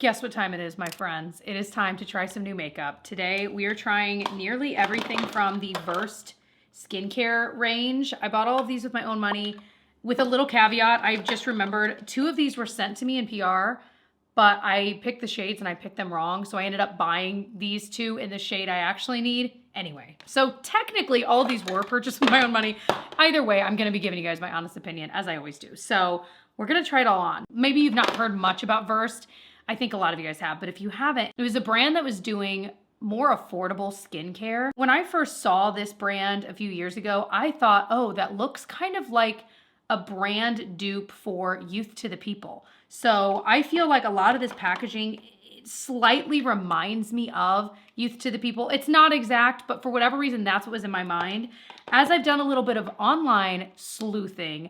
Guess what time it is, my friends? It is time to try some new makeup. Today, we are trying nearly everything from the VERSED skincare range. I bought all of these with my own money. With a little caveat, I just remembered 2 of these were sent to me in PR, but I picked the shades and I picked them wrong. So I ended up buying these 2 in the shade I actually need. Anyway, so technically all of these were purchased with my own money. Either way, I'm gonna be giving you guys my honest opinion, as I always do. So we're gonna try it all on. Maybe you've not heard much about VERSED. I think a lot of you guys have, but if you haven't, it was a brand that was doing more affordable skincare. When I first saw this brand a few years ago, I thought, oh, that looks kind of like a brand dupe for Youth to the People. So I feel like a lot of this packaging slightly reminds me of Youth to the People. It's not exact, but for whatever reason, that's what was in my mind. As I've done a little bit of online sleuthing,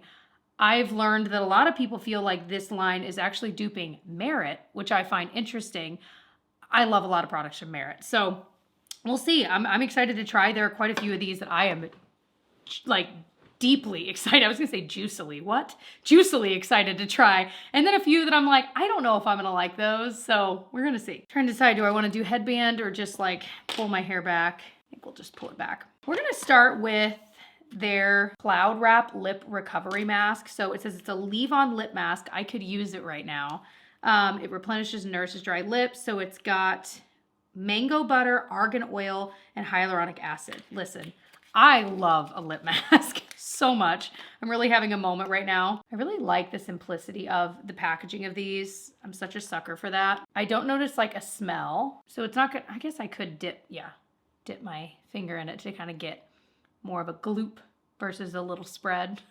I've learned that a lot of people feel like this line is actually duping Merit, which I find interesting. I love a lot of products from Merit. So we'll see. I'm excited to try. There are quite a few of these that I am like deeply excited. I was gonna say juicily. What? Juicily excited to try. And then a few that I'm like, I don't know if I'm gonna like those. So we're gonna see. Trying to decide, do I wanna do headband or just like pull my hair back? I think we'll just pull it back. We're gonna start with their Cloud Wrap Lip Recovery Mask. So it says it's a leave-on lip mask. I could use it right now. It replenishes and nourishes dry lips. So it's got mango butter, argan oil, and hyaluronic acid. Listen, I love a lip mask so much. I'm really having a moment right now. I really like the simplicity of the packaging of these. I'm such a sucker for that. I don't notice like a smell. So it's not good. I guess I could dip my finger in it to kind of get more of a gloop versus a little spread.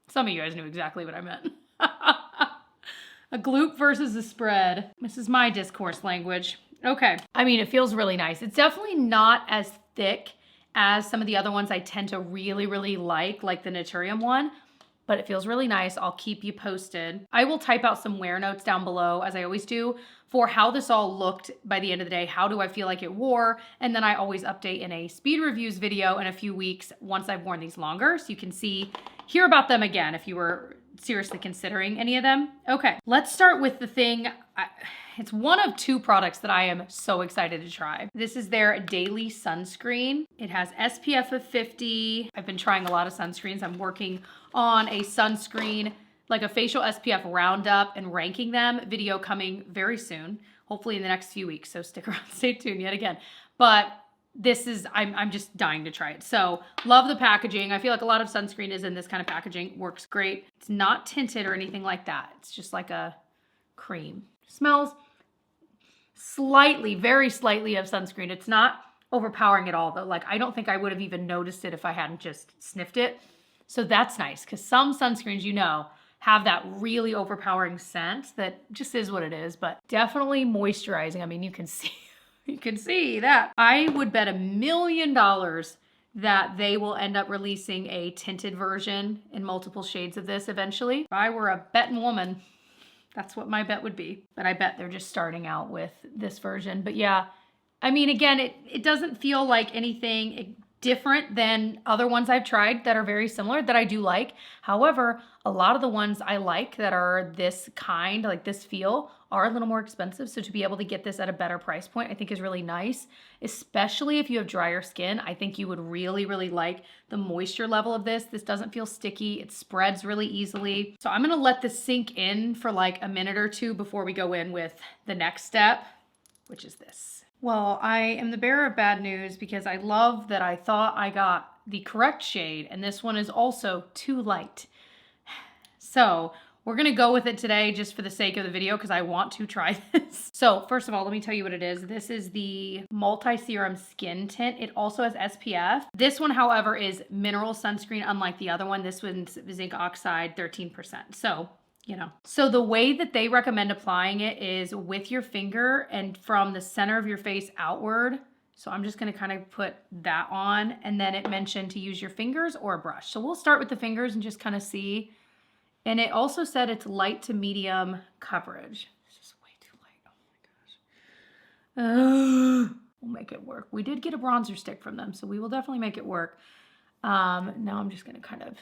Some of you guys knew exactly what I meant. A gloop versus a spread. This is my discourse language. Okay. I mean, it feels really nice. It's definitely not as thick as some of the other ones I tend to really, really like the Naturium one, but it feels really nice. I'll keep you posted. I will type out some wear notes down below, as I always do, for how this all looked by the end of the day. How do I feel like it wore? And then I always update in a speed reviews video in a few weeks once I've worn these longer, so you can hear about them again if you were seriously considering any of them. Okay, let's start with the thing. It's one of 2 products that I am so excited to try. This is their Daily Sunscreen. It has SPF of 50. I've been trying a lot of sunscreens. I'm working on a sunscreen, like a facial SPF roundup and ranking them video coming very soon, hopefully in the next few weeks. So stick around, stay tuned yet again. But this is, I'm just dying to try it. So love the packaging. I feel like a lot of sunscreen is in this kind of packaging. Works great. It's not tinted or anything like that. It's just like a cream. Smells slightly, very slightly of sunscreen. It's not overpowering at all though. Like I don't think I would have even noticed it if I hadn't just sniffed it. So that's nice because some sunscreens, you know, have that really overpowering scent that just is what it is, but definitely moisturizing. I mean, you can see that. I would bet $1 million that they will end up releasing a tinted version in multiple shades of this eventually. If I were a betting woman, that's what my bet would be. But I bet they're just starting out with this version. But yeah, I mean, again, it doesn't feel like anything different than other ones I've tried that are very similar that I do like. However, a lot of the ones I like that are this kind, like this feel, are a little more expensive. So to be able to get this at a better price point, I think is really nice, especially if you have drier skin. I think you would really, really like the moisture level of this. This doesn't feel sticky. It spreads really easily. So I'm gonna let this sink in for like a minute or 2 before we go in with the next step, which is this. Well, I am the bearer of bad news because I love that I thought I got the correct shade and this one is also too light. So we're gonna go with it today just for the sake of the video because I want to try this. So first of all, let me tell you what it is. This is the Multi-Serum Skin Tint. It also has SPF. This one, however, is mineral sunscreen, unlike the other one. This one's zinc oxide, 13%. So, you know. So the way that they recommend applying it is with your finger and from the center of your face outward. So I'm just gonna kind of put that on, and then it mentioned to use your fingers or a brush. So we'll start with the fingers and just kind of see. And it also said it's light to medium coverage. It's just way too light. Oh my gosh. We'll make it work. We did get a bronzer stick from them, so we will definitely make it work. Now I'm just gonna kind of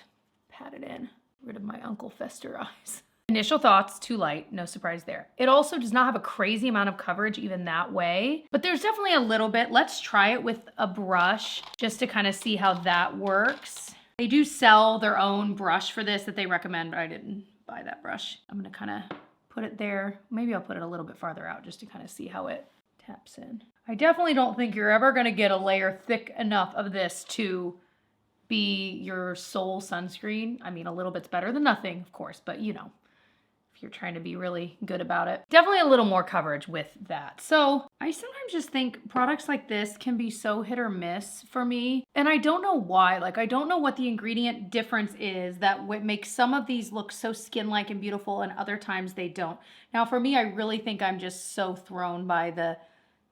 pat it in. Rid of my Uncle Fester eyes. Initial thoughts, too light, no surprise there. It also does not have a crazy amount of coverage even that way, but there's definitely a little bit. Let's try it with a brush just to kind of see how that works. They do sell their own brush for this that they recommend, but I didn't buy that brush. I'm gonna kind of put it there. Maybe I'll put it a little bit farther out just to kind of see how it taps in. I definitely don't think you're ever gonna get a layer thick enough of this to be your sole sunscreen. I mean, a little bit's better than nothing, of course, but you know, if you're trying to be really good about it. Definitely a little more coverage with that. So I sometimes just think products like this can be so hit or miss for me. And I don't know why. Like, I don't know what the ingredient difference is that makes some of these look so skin-like and beautiful and other times they don't. Now for me, I really think I'm just so thrown by the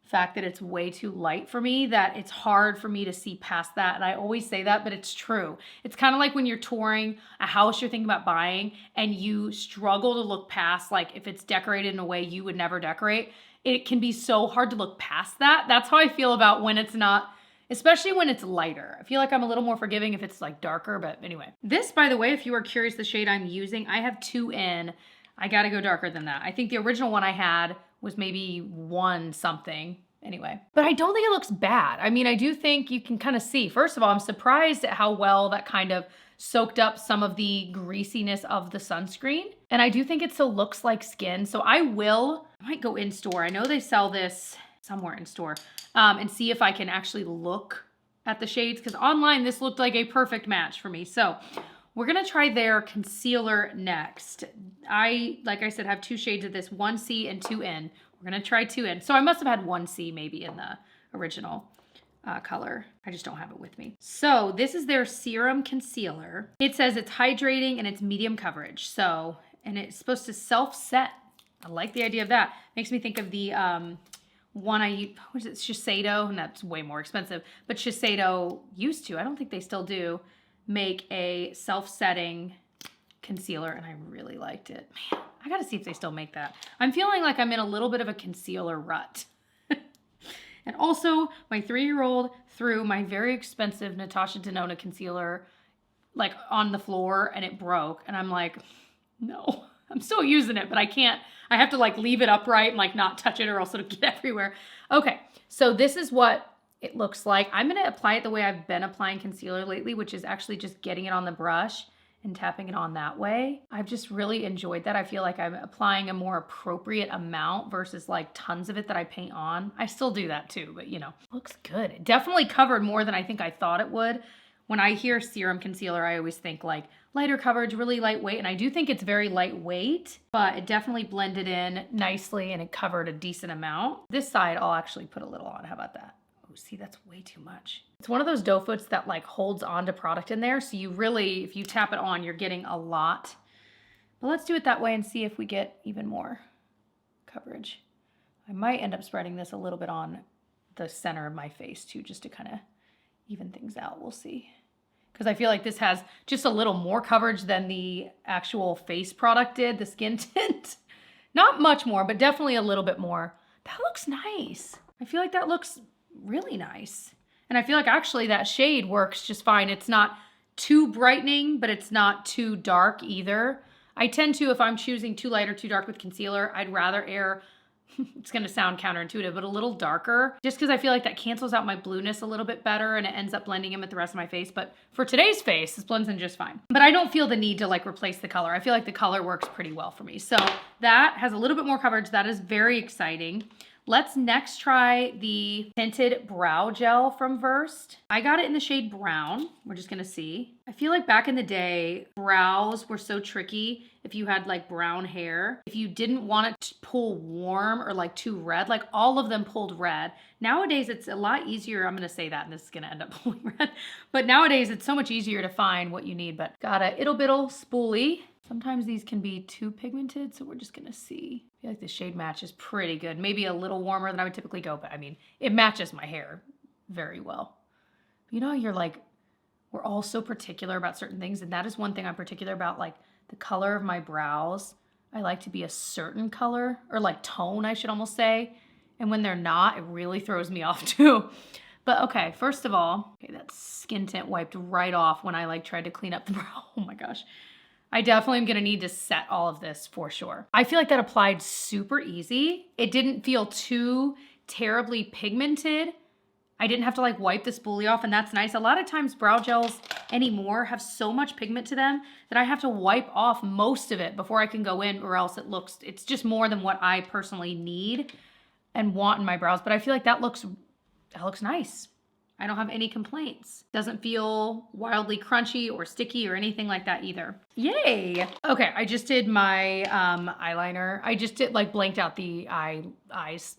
fact that it's way too light for me that it's hard for me to see past that. And I always say that, but it's true. It's kind of like when you're touring a house you're thinking about buying and you struggle to look past, like if it's decorated in a way you would never decorate, it can be so hard to look past that. That's how I feel about when it's not, especially when it's lighter. I feel like I'm a little more forgiving if it's like darker, but anyway. This, by the way, if you are curious the shade I'm using, I have 2 in. I gotta go darker than that. I think the original one I had was maybe 1 something anyway. But I don't think it looks bad. I mean, I do think you can kind of see. First of all, I'm surprised at how well that kind of soaked up some of the greasiness of the sunscreen. And I do think it still looks like skin. So I might go in store. I know they sell this somewhere in store and see if I can actually look at the shades because online this looked like a perfect match for me. So we're gonna try their concealer next. Like I said, have 2 shades of this, 1C and 2N. We're gonna try 2N. So I must have had 1C maybe in the original color. I just don't have it with me. So this is their Serum Concealer. It says it's hydrating and it's medium coverage. So, and it's supposed to self-set. I like the idea of that. Makes me think of the one I use, what is it, Shiseido, and that's way more expensive, but Shiseido used to, I don't think they still do, make a self-setting concealer, and I really liked it. Man, I gotta see if they still make that. I'm feeling like I'm in a little bit of a concealer rut. And also, my 3-year-old threw my very expensive Natasha Denona concealer like on the floor and it broke, and I'm like, no, I'm still using it, but I can't, I have to like leave it upright and like not touch it or else it'll get everywhere. Okay, so this is what it looks like. I'm gonna apply it the way I've been applying concealer lately, which is actually just getting it on the brush and tapping it on that way. I've just really enjoyed that. I feel like I'm applying a more appropriate amount versus like tons of it that I paint on. I still do that too, but you know, looks good. It definitely covered more than I think I thought it would. When I hear serum concealer, I always think like lighter coverage, really lightweight, and I do think it's very lightweight, but it definitely blended in nicely and it covered a decent amount. This side, I'll actually put a little on. How about that? Oh, see, that's way too much. It's one of those doe foots that like holds onto product in there, so you really, if you tap it on, you're getting a lot. But let's do it that way and see if we get even more coverage. I might end up spreading this a little bit on the center of my face too, just to kind of even things out. We'll see. Because I feel like this has just a little more coverage than the actual face product did, the skin tint. Not much more, but definitely a little bit more. That looks nice. I feel like that looks really nice. And I feel like actually that shade works just fine. It's not too brightening, but it's not too dark either. I tend to, if I'm choosing too light or too dark with concealer, I'd rather err, it's gonna sound counterintuitive, but a little darker, just because I feel like that cancels out my blueness a little bit better and it ends up blending in with the rest of my face. But for today's face, this blends in just fine. But I don't feel the need to like replace the color. I feel like the color works pretty well for me. So that has a little bit more coverage. That is very exciting. Let's next try the Tinted Brow Gel from VERSED. I got it in the shade brown. We're just gonna see. I feel like back in the day, brows were so tricky if you had like brown hair. If you didn't want it to pull warm or like too red, like all of them pulled red. Nowadays, it's a lot easier. I'm gonna say that and this is gonna end up pulling red. But nowadays, it's so much easier to find what you need. But got a ittle bittle spoolie. Sometimes these can be too pigmented, so we're just gonna see. I feel like the shade match is pretty good. Maybe a little warmer than I would typically go, but I mean, it matches my hair very well. You know, you're like, we're all so particular about certain things, and that is one thing I'm particular about, like the color of my brows. I like to be a certain color, or like tone, I should almost say. And when they're not, it really throws me off too. But okay, first of all, okay, that skin tint wiped right off when I like tried to clean up the brow. Oh my gosh. I definitely am gonna need to set all of this for sure. I feel like that applied super easy. It didn't feel too terribly pigmented. I didn't have to like wipe the spoolie off, and that's nice. A lot of times brow gels anymore have so much pigment to them that I have to wipe off most of it before I can go in, or else it's just more than what I personally need and want in my brows. But I feel like that looks nice. I don't have any complaints. Doesn't feel wildly crunchy or sticky or anything like that either. Yay. Okay, I just did my eyeliner. I just did like blanked out the eyes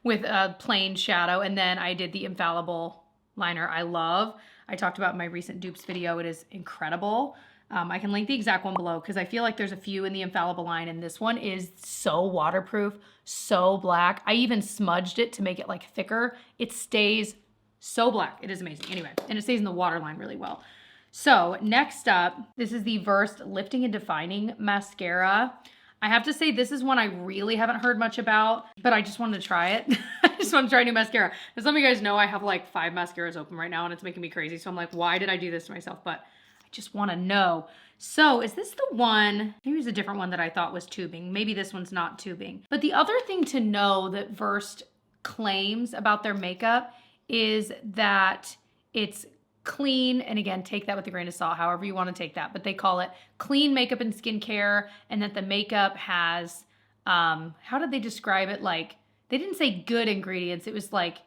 with a plain shadow. And then I did the Infallible liner I love. I talked about in my recent dupes video. It is incredible. I can link the exact one below because I feel like there's a few in the Infallible line, and this one is so waterproof, so black. I even smudged it to make it like thicker. It stays so black. It is amazing. Anyway, and it stays in the waterline really well. So next up, this is the VERSED Lifting and Defining Mascara. I have to say this is one I really haven't heard much about, but I just wanted to try it. I just want to try new mascara. As some of you guys know, I have like 5 mascaras open right now and it's making me crazy. So I'm like, why did I do this to myself? But I just want to know. So is this the one, maybe it's a different one that I thought was tubing. Maybe this one's not tubing. But the other thing to know that VERSED claims about their makeup is that it's clean, and again, take that with a grain of salt, however you want to take that, but they call it clean makeup and skincare, and that the makeup has, how did they describe it? Like, they didn't say good ingredients, it was like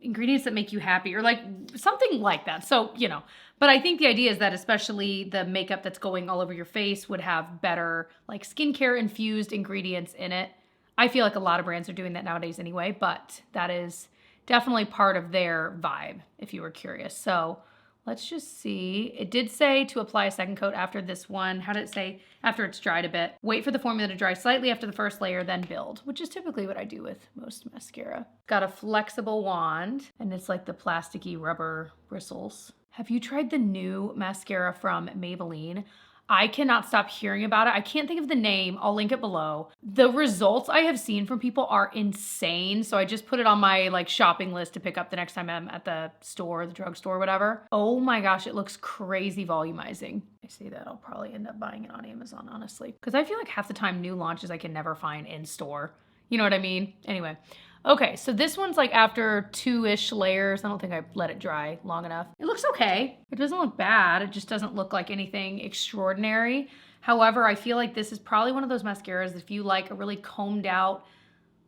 ingredients that make you happy, or like something like that. So, you know, but I think the idea is that especially the makeup that's going all over your face would have better like skincare infused ingredients in it. I feel like a lot of brands are doing that nowadays anyway, but that is definitely part of their vibe, if you were curious. So let's just see. It did say to apply a second coat after this one. How did it say? After it's dried a bit. Wait for the formula to dry slightly after the first layer, then build, which is typically what I do with most mascara. Got a flexible wand, and it's like the plasticky rubber bristles. Have you tried the new mascara from Maybelline? I cannot stop hearing about it. I can't think of the name. I'll link it below. The results I have seen from people are insane. So I just put it on my like shopping list to pick up the next time I'm at the store, the drugstore, whatever. Oh my gosh, it looks crazy volumizing. I say that I'll probably end up buying it on Amazon, honestly. Because I feel like half the time new launches I can never find in store. You know what I mean? Anyway. Okay, so this one's like after 2-ish layers. I don't think I let it dry long enough. It looks okay. It doesn't look bad. It just doesn't look like anything extraordinary. However, I feel like this is probably one of those mascaras if you like a really combed out,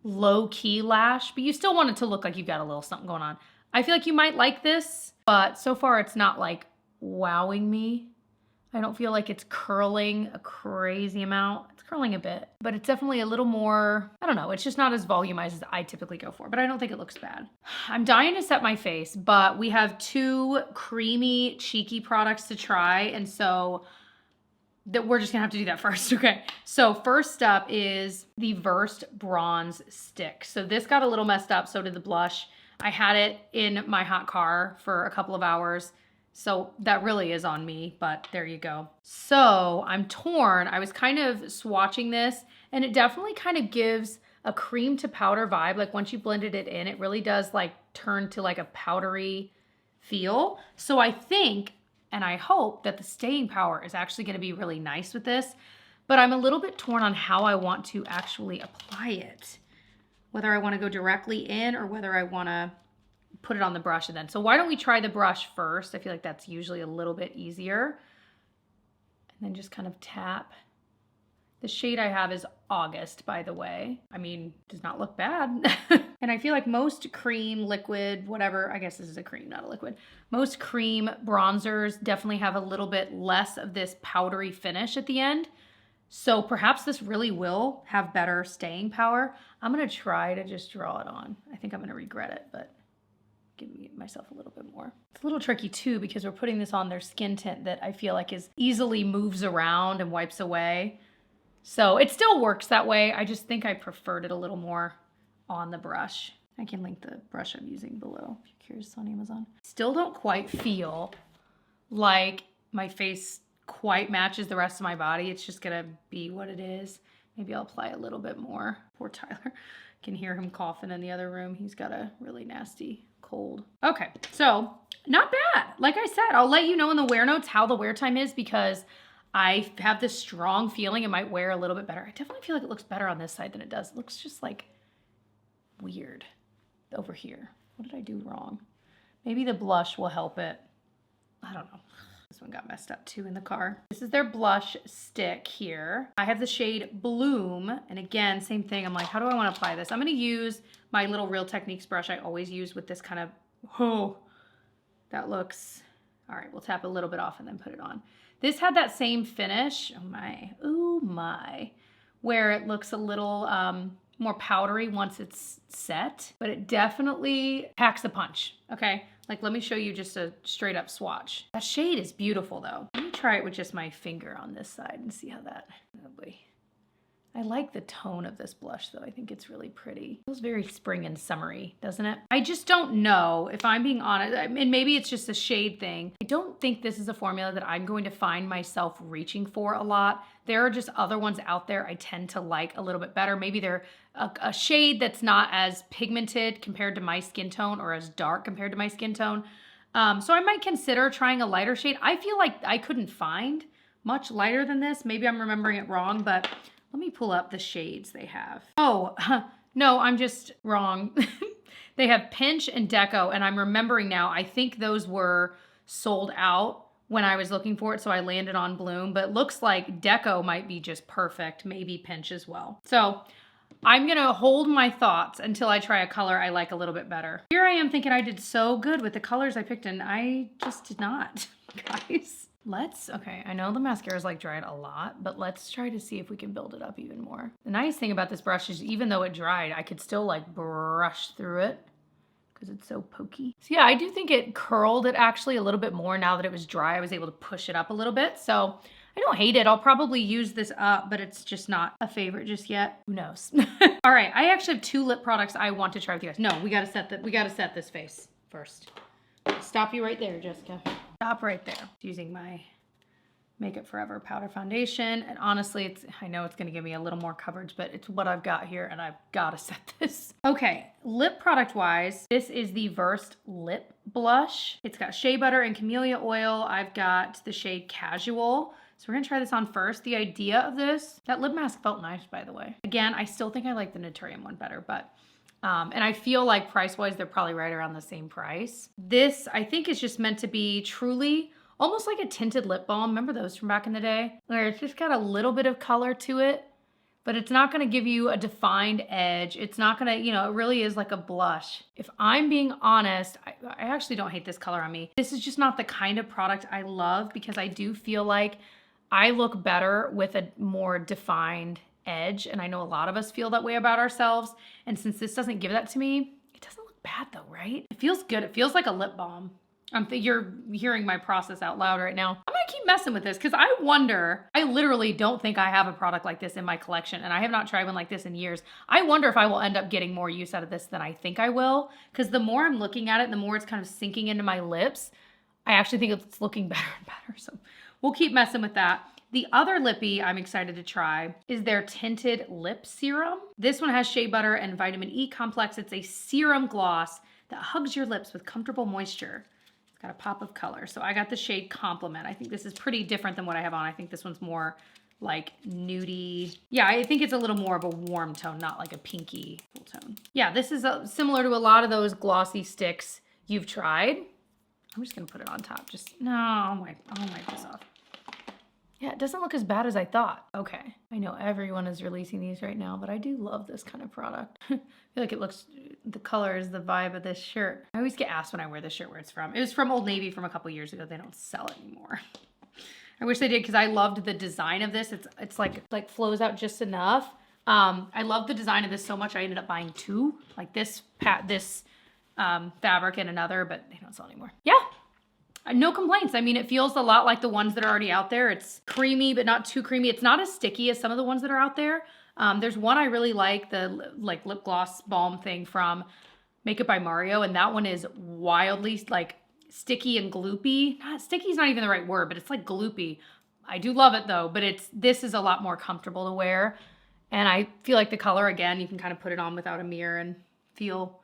low-key lash, but you still want it to look like you've got a little something going on. I feel like you might like this, but so far it's not like wowing me. I don't feel like it's curling a crazy amount. It's curling a bit, but it's definitely a little more, I don't know, it's just not as volumized as I typically go for, but I don't think it looks bad. I'm dying to set my face, but we have 2 creamy, cheeky products to try, and so we're just gonna have to do that first, okay? So first up is the VERSED Bronze Stick. So this got a little messed up, so did the blush. I had it in my hot car for a couple of hours. So that really is on me, but there you go. So I'm torn. I was kind of swatching this, and it definitely kind of gives a cream to powder vibe. Like once you blended it in, it really does like turn to like a powdery feel. So I think, and I hope that the staying power is actually gonna be really nice with this, but I'm a little bit torn on how I want to actually apply it. Whether I wanna go directly in or whether I wanna put it on the brush and then. So why don't we try the brush first? I feel like that's usually a little bit easier. And then just kind of tap. The shade I have is August, by the way. I mean, does not look bad. And I feel like most cream, liquid, whatever, I guess this is a cream, not a liquid. Most cream bronzers definitely have a little bit less of this powdery finish at the end. So perhaps this really will have better staying power. I'm gonna try to just draw it on. I think I'm gonna regret it, but give myself a little bit more. It's a little tricky too because we're putting this on their skin tint that I feel like is easily moves around and wipes away. So it still works that way. I just think I preferred it a little more on the brush. I can link the brush I'm using below if you're curious, on Amazon. Still don't quite feel like my face quite matches the rest of my body. It's just gonna be what it is. Maybe I'll apply a little bit more. Poor Tyler. I can hear him coughing in the other room. He's got a really nasty cold. Okay, so not bad. Like I said, I'll let you know in the wear notes how the wear time is because I have this strong feeling it might wear a little bit better. I definitely feel like it looks better on this side than it does. It looks just like weird over here. What did I do wrong? Maybe the blush will help it. I don't know. This one got messed up too in the car. This is their blush stick here. I have the shade Bloom. And again, same thing. I'm like, how do I want to apply this? I'm going to use my little Real Techniques brush I always use with this kind of, oh, that looks, all right, we'll tap a little bit off and then put it on. This had that same finish. Oh my, where it looks a little more powdery once it's set, but it definitely packs a punch. Okay. Like, let me show you just a straight up swatch. That shade is beautiful though. Let me try it with just my finger on this side and see how that, oh boy. I like the tone of this blush though. I think it's really pretty. It feels very spring and summery, doesn't it? I just don't know if I'm being honest, and maybe it's just a shade thing. I don't think this is a formula that I'm going to find myself reaching for a lot. There are just other ones out there I tend to like a little bit better. Maybe they're a shade that's not as pigmented compared to my skin tone or as dark compared to my skin tone. So I might consider trying a lighter shade. I feel like I couldn't find much lighter than this. Maybe I'm remembering it wrong, but let me pull up the shades they have. Oh, no, I'm just wrong. They have Pinch and Deco, and I'm remembering now, I think those were sold out when I was looking for it, so I landed on Bloom, but looks like Deco might be just perfect, maybe Pinch as well. So I'm gonna hold my thoughts until I try a color I like a little bit better. Here I am thinking I did so good with the colors I picked, and I just did not, guys. Okay, I know the mascara's like dried a lot, but let's try to see if we can build it up even more. The nice thing about this brush is even though it dried, I could still like brush through it because it's so pokey. So yeah, I do think it curled it actually a little bit more now that it was dry. I was able to push it up a little bit. So I don't hate it. I'll probably use this up, but it's just not a favorite just yet. Who knows? All right, I actually have 2 lip products I want to try with you guys. No, we gotta set this face first. Stop you right there, Jessica. Stop right there. Using my Makeup Forever powder foundation, and honestly, I know it's gonna give me a little more coverage, but it's what I've got here, and I've gotta set this. Okay, lip product wise, this is the Versed lip blush. It's got shea butter and camellia oil. I've got the shade Casual. So we're gonna try this on first. The idea of this, that lip mask felt nice, by the way. Again, I still think I like the Naturium one better, but and I feel like price-wise, they're probably right around the same price. This, I think, is just meant to be truly almost like a tinted lip balm. Remember those from back in the day? Where it's just got a little bit of color to it, but it's not gonna give you a defined edge. It's not gonna, you know, it really is like a blush. If I'm being honest, I actually don't hate this color on me. This is just not the kind of product I love because I do feel like I look better with a more defined edge, and I know a lot of us feel that way about ourselves, and since this doesn't give that to me, it doesn't look bad though, right? It feels good. It feels like a lip balm. You're hearing my process out loud right now. I'm gonna keep messing with this because I wonder, I literally don't think I have a product like this in my collection, and I have not tried one like this in years. I wonder if I will end up getting more use out of this than I think I will, because the more I'm looking at it, the more it's kind of sinking into my lips. I actually think it's looking better and better, so we'll keep messing with that. The other lippy I'm excited to try is their Tinted Lip Serum. This one has shea butter and vitamin E complex. It's a serum gloss that hugs your lips with comfortable moisture. It's got a pop of color. So I got the shade Compliment. I think this is pretty different than what I have on. I think this one's more like nudie. Yeah, I think it's a little more of a warm tone, not like a pinky cool tone. Yeah, this is similar to a lot of those glossy sticks you've tried. I'm just gonna put it on top. I'll wipe this off. Yeah, it doesn't look as bad as I thought. Okay, I know everyone is releasing these right now, but I do love this kind of product. I feel like the color is the vibe of this shirt. I always get asked when I wear this shirt where it's from. It was from Old Navy from a couple years ago. They don't sell it anymore. I wish they did because I loved the design of this. It's like flows out just enough. I love the design of this so much I ended up buying 2, like this fabric and another, but they don't sell anymore. Yeah. No complaints. I mean, it feels a lot like the ones that are already out there. It's creamy, but not too creamy. It's not as sticky as some of the ones that are out there. There's one I really like, the lip gloss balm thing from Makeup by Mario, and that one is wildly like sticky and gloopy. Sticky is not even the right word, but it's like gloopy. I do love it though, but this is a lot more comfortable to wear. And I feel like the color, again, you can kind of put it on without a mirror and feel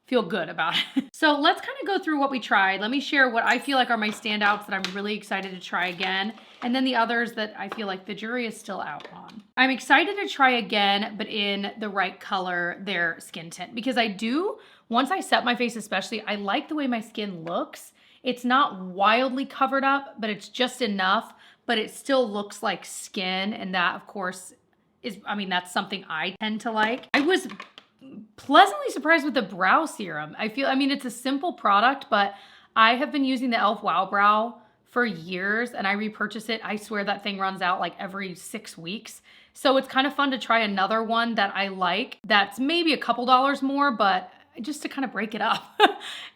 feel good about it. So let's kind of go through what we tried. Let me share what I feel like are my standouts that I'm really excited to try again. And then the others that I feel like the jury is still out on. I'm excited to try again, but in the right color, their skin tint. Because I do, once I set my face especially, I like the way my skin looks. It's not wildly covered up, but it's just enough, but it still looks like skin. And that, of course, is, I mean, that's something I tend to like. I was pleasantly surprised with the brow serum. I mean, it's a simple product, but I have been using the e.l.f. Wow Brow for years and I repurchase it. I swear that thing runs out like every 6 weeks. So it's kind of fun to try another one that I like that's maybe a couple dollars more, but just to kind of break it up.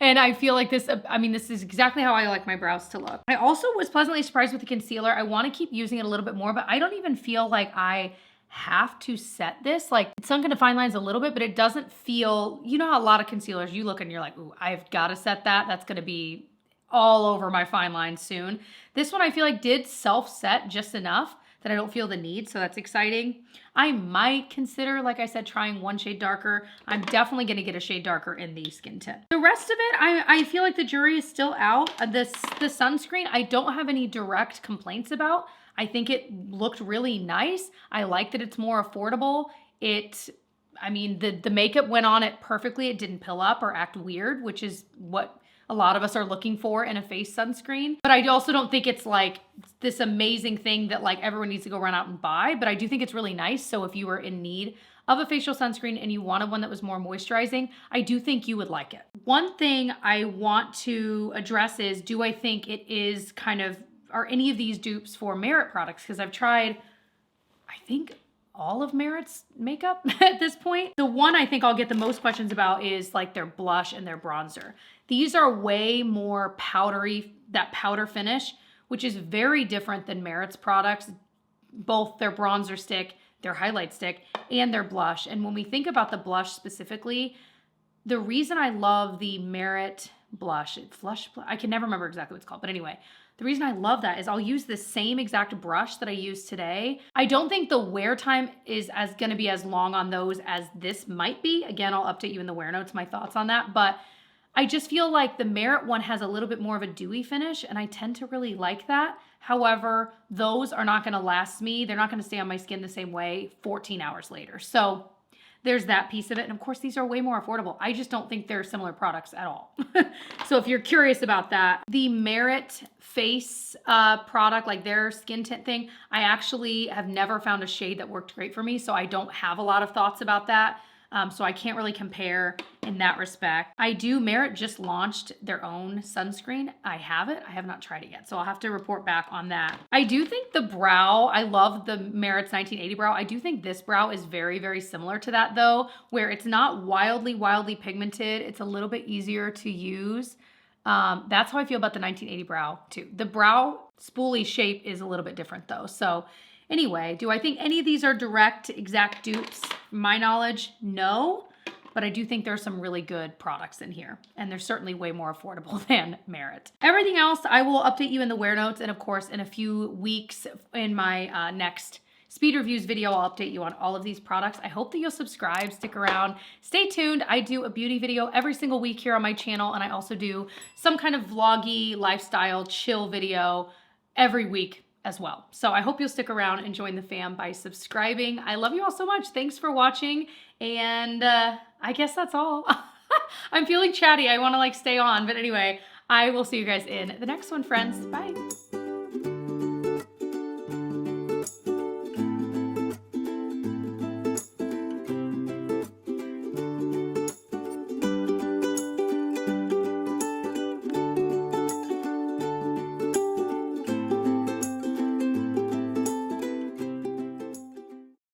And I feel like this, I mean, this is exactly how I like my brows to look. I also was pleasantly surprised with the concealer. I want to keep using it a little bit more, but I don't even feel like I have to set this. Like, it's sunk into fine lines a little bit, but it doesn't feel, you know how a lot of concealers you look and you're like, ooh, I've got to set that. That's going to be all over my fine lines soon. This one I feel like did self-set just enough that I don't feel the need, so that's exciting. I might consider, like I said, trying one shade darker. I'm definitely gonna get a shade darker in the skin tint. The rest of it, I feel like the jury is still out. The sunscreen, I don't have any direct complaints about. I think it looked really nice. I like that it's more affordable. I mean, the makeup went on it perfectly. It didn't pill up or act weird, which is what a lot of us are looking for in a face sunscreen. But I also don't think it's like this amazing thing that like everyone needs to go run out and buy, but I do think it's really nice. So if you were in need of a facial sunscreen and you wanted one that was more moisturizing, I do think you would like it. One thing I want to address is, do I think it is kind of, are any of these dupes for Merit products? Because I've tried, I think, all of Merit's makeup at this point. The one I think I'll get the most questions about is like their blush and their bronzer. These are way more powdery, that powder finish, which is very different than Merit's products, both their bronzer stick, their highlight stick, and their blush. And when we think about the blush specifically, the reason I love the Merit blush, I can never remember exactly what it's called, but anyway, the reason I love that is I'll use the same exact brush that I used today. I don't think the wear time is gonna be as long on those as this might be. Again, I'll update you in the wear notes, my thoughts on that, but I just feel like the Merit one has a little bit more of a dewy finish and I tend to really like that. However, those are not gonna last me. They're not gonna stay on my skin the same way 14 hours later. So there's that piece of it. And of course, these are way more affordable. I just don't think they're similar products at all. So if you're curious about that, the Merit face product, like their skin tint thing, I actually have never found a shade that worked great for me. So I don't have a lot of thoughts about that. So I can't really compare in that respect. Merit just launched their own sunscreen. I have it. I have not tried it yet. So I'll have to report back on that. I do think the brow, I love the Merit's 1980 brow. I do think this brow is very, very similar to that though, where it's not wildly pigmented. It's a little bit easier to use. That's how I feel about the 1980 brow too. The brow spoolie shape is a little bit different though. So anyway, do I think any of these are direct, exact dupes? From my knowledge, no. But I do think there's some really good products in here. And they're certainly way more affordable than Merit. Everything else, I will update you in the wear notes. And of course, in a few weeks in my next speed reviews video, I'll update you on all of these products. I hope that you'll subscribe, stick around, stay tuned. I do a beauty video every single week here on my channel. And I also do some kind of vloggy, lifestyle, chill video every week as well. So I hope you'll stick around and join the fam by subscribing. I love you all so much. Thanks for watching. And I guess that's all. I'm feeling chatty. I want to like stay on. But anyway, I will see you guys in the next one, friends. Bye.